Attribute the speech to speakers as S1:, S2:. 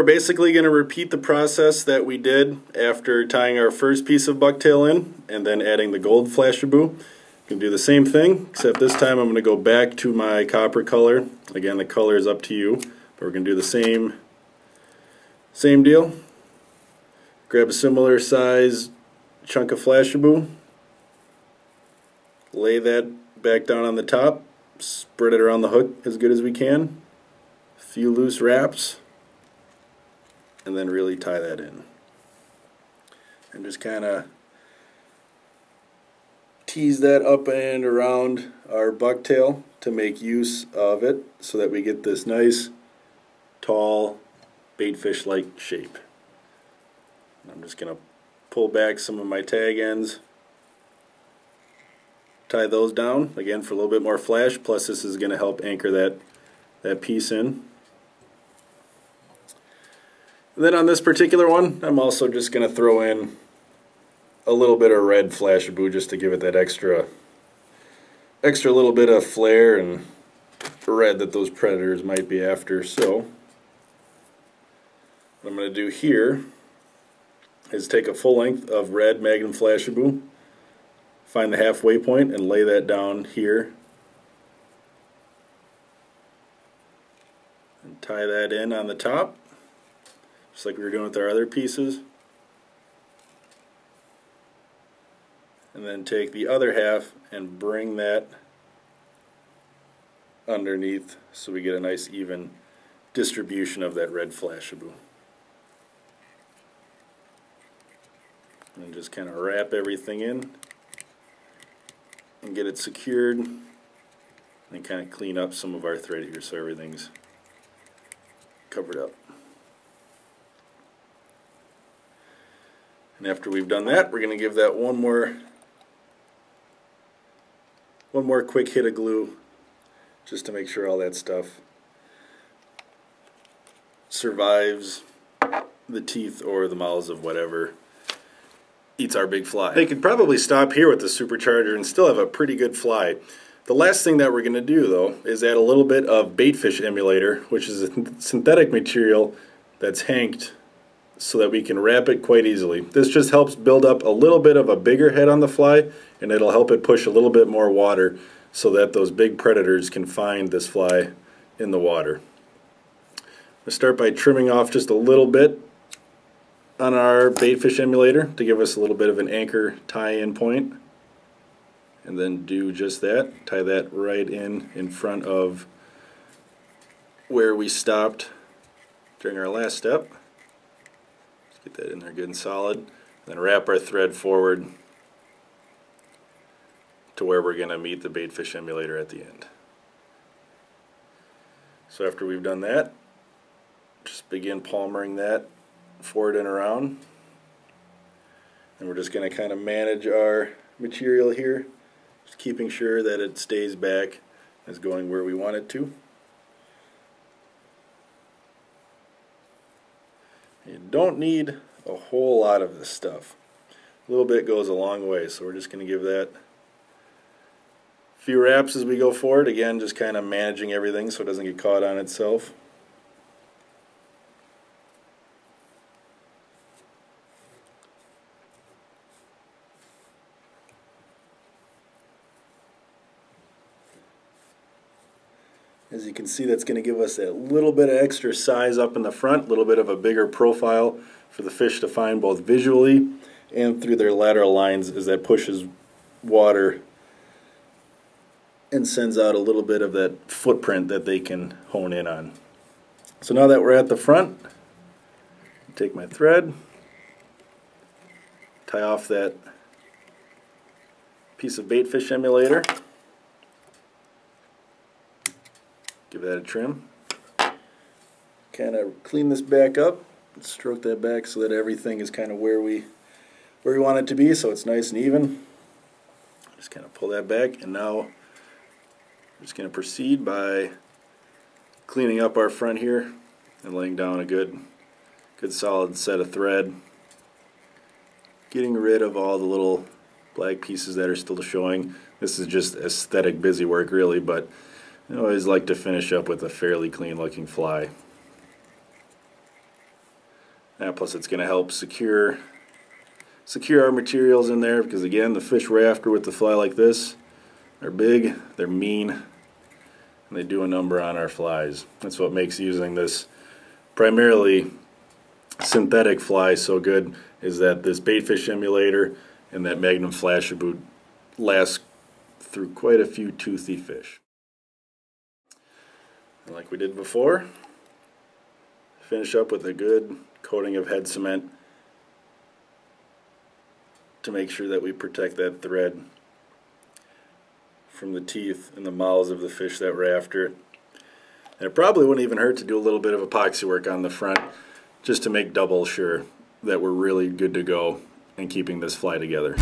S1: we're basically going to repeat the process that we did after tying our first piece of bucktail in and then adding the gold flashaboo. You can do the same thing, except this time I'm going to go back to my copper color. Again, the color is up to you, but we're going to do the same deal. Grab a similar size chunk of flashaboo, lay that back down on the top, spread it around the hook as good as we can, a few loose wraps, and then really tie that in. And just kind of tease that up and around our bucktail to make use of it so that we get this nice, tall, baitfish-like shape. And I'm just going to pull back some of my tag ends, tie those down, again for a little bit more flash, plus this is going to help anchor that piece in. And then on this particular one, I'm also just going to throw in a little bit of red flashaboo just to give it that extra little bit of flair and red that those predators might be after. So what I'm going to do here is take a full length of red Magnum flashaboo, find the halfway point and lay that down here and tie that in on the top just like we were doing with our other pieces, and then take the other half and bring that underneath so we get a nice even distribution of that red flashaboo. And just kind of wrap everything in and get it secured, and kind of clean up some of our thread here so everything's covered up. And after we've done that, we're going to give that one more quick hit of glue just to make sure all that stuff survives the teeth or the mouths of whatever eats our big fly. They could probably stop here with the Supercharger and still have a pretty good fly. The last thing that we're going to do though is add a little bit of baitfish emulator, which is a synthetic material that's hanked so that we can wrap it quite easily. This just helps build up a little bit of a bigger head on the fly, and it'll help it push a little bit more water so that those big predators can find this fly in the water. We'll start by trimming off just a little bit on our baitfish emulator to give us a little bit of an anchor tie-in point, and then do just that. Tie that right in front of where we stopped during our last step. Just get that in there good and solid. Then wrap our thread forward to where we're going to meet the baitfish emulator at the end. So after we've done that, just begin palmering that forward and around, and we're just going to kind of manage our material here, just keeping sure that it stays back and is going where we want it to. You don't need a whole lot of this stuff. A little bit goes a long way, so we're just going to give that a few wraps as we go forward. Again, just kind of managing everything so it doesn't get caught on itself. As you can see, that's going to give us that little bit of extra size up in the front, a little bit of a bigger profile for the fish to find both visually and through their lateral lines as that pushes water and sends out a little bit of that footprint that they can hone in on. So now that we're at the front, take my thread, tie off that piece of baitfish emulator, give that a trim, kind of clean this back up, stroke that back so that everything is kind of where we want it to be, so it's nice and even. Just kind of pull that back, and now I'm just going to proceed by cleaning up our front here and laying down a good solid set of thread, getting rid of all the little black pieces that are still showing. This is just aesthetic busy work really, but I always like to finish up with a fairly clean looking fly. plus it's going to help secure our materials in there, because again, the fish we're after with the fly like this, they're big, they're mean, and they do a number on our flies. That's what makes using this primarily synthetic fly so good, is that this baitfish emulator and that Magnum flasher boot lasts through quite a few toothy fish. And like we did before, finish up with a good coating of head cement to make sure that we protect that thread from the teeth and the mouths of the fish that we're after. And it probably wouldn't even hurt to do a little bit of epoxy work on the front, just to make double sure that we're really good to go in keeping this fly together.